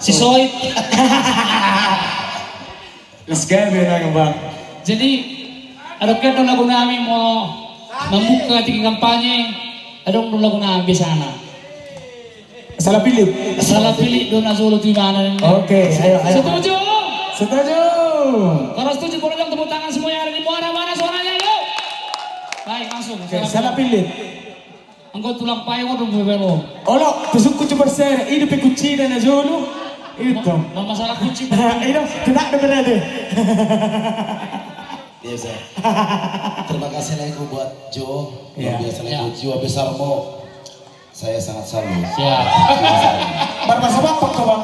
Si Soit. Let's go na bang. Jadi ada kan lagu namin mo membuka tiga kampanye. Ada lagu namin di sana. Salah pilih. Salah pilih doon Azul di mana? Oke, ayo. Setuju? Setuju. Kalau setuju boleh dong tepuk tangan semua yang ada di Muara, mana suaranya yuk? Baik, masuk. Salah pilih. Engkau tulang payung dong bebelo. Olo, tusuk kucu berser, ini pekuci dan azulu. Itu. Mau masalah kucing. Itu, kena dengar deh. Biasa. Terima kasih lagu buat Jo. Ya. Biasa lagu jiwa besarmu. Saya sangat salut. Siap. Masa bapak kau bang?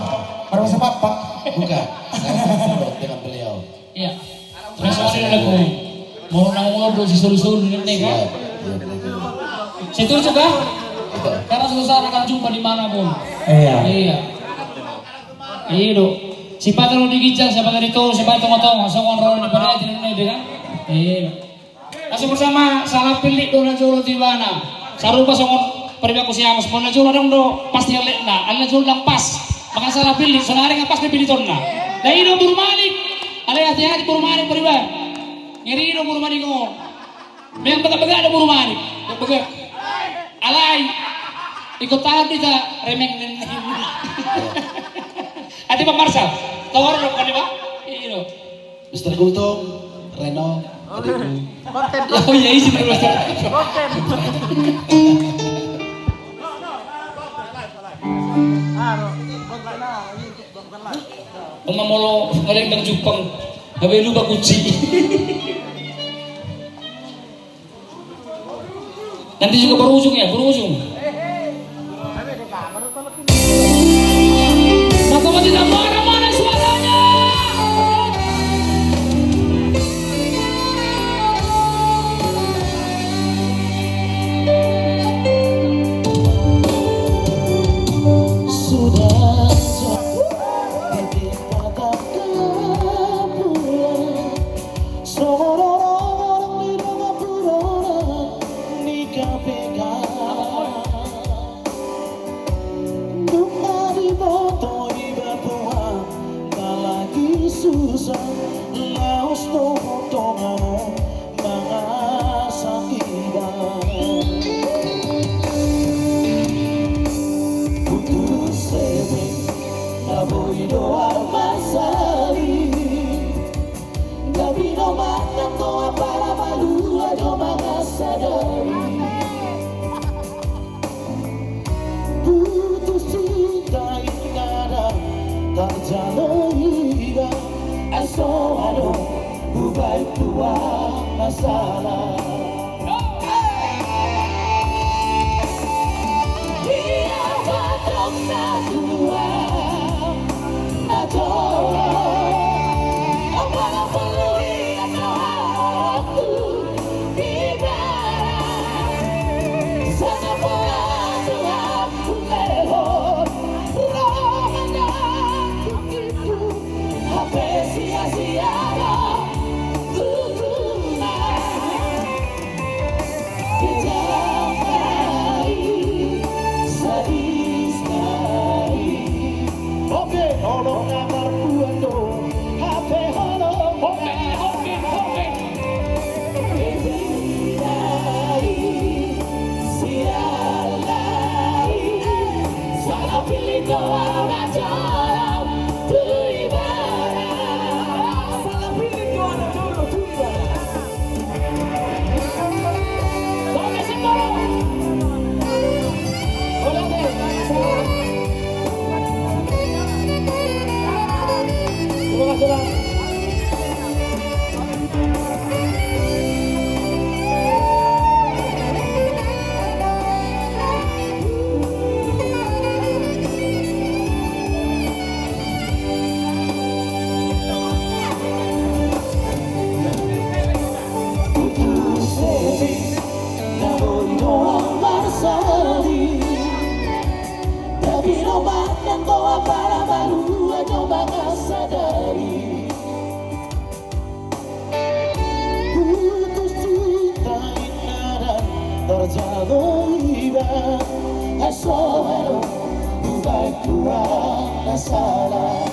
Masa bapak? Bukan, saya sangat salut dengan beliau. Iya. Terus ada lagu. Mau nanggung si sulu-sulu dengan Siap. kan? Iya, begitu. Situ juga. Karena susah akan jumpa di mana pun. Iya. Iya. Iya. Siapa tahu digijang, siapa tadi itu, siapa tahu ngotong, sokon roll di pada ini kan? Iya. Masih bersama salah pilih dona jolo di mana? Sarupa sokon peribaku siapa semuanya jolo dong do pasti elek na, anda jolo lang pas. Maka salah pilih, sonari nggak pas dipilih tonna. Dah ini buru manik, ada hati-hati buru manik periba. Ngeri do buru manik ngomong. Memang betul-betul ada buru manik, betul. Alay, ikut tahu kita remeng nenek. Adi Pak Marsal, tawar dong kan Pak? Iya. Mr. Gultom, Reno, adikku. Oh iya isi terus. Pemamolo ngaleng ng Jepang, habelu ba kuci. Nanti juga berujung ya, berujung. Maka tidak mana-mana suaranya. Sudah jadi kata kepulang seorang di dalam buronan di KPK Duka di boto di Papua tak lagi susah laos totongan mga sakitan Naboy doa masali Gabi no matang doa para malua do mga sadari Putus cinta ingada tak jalaniga Aso ano bubai tua masalah Dia batok na dua terjadi iba asal bukan kurang masalah.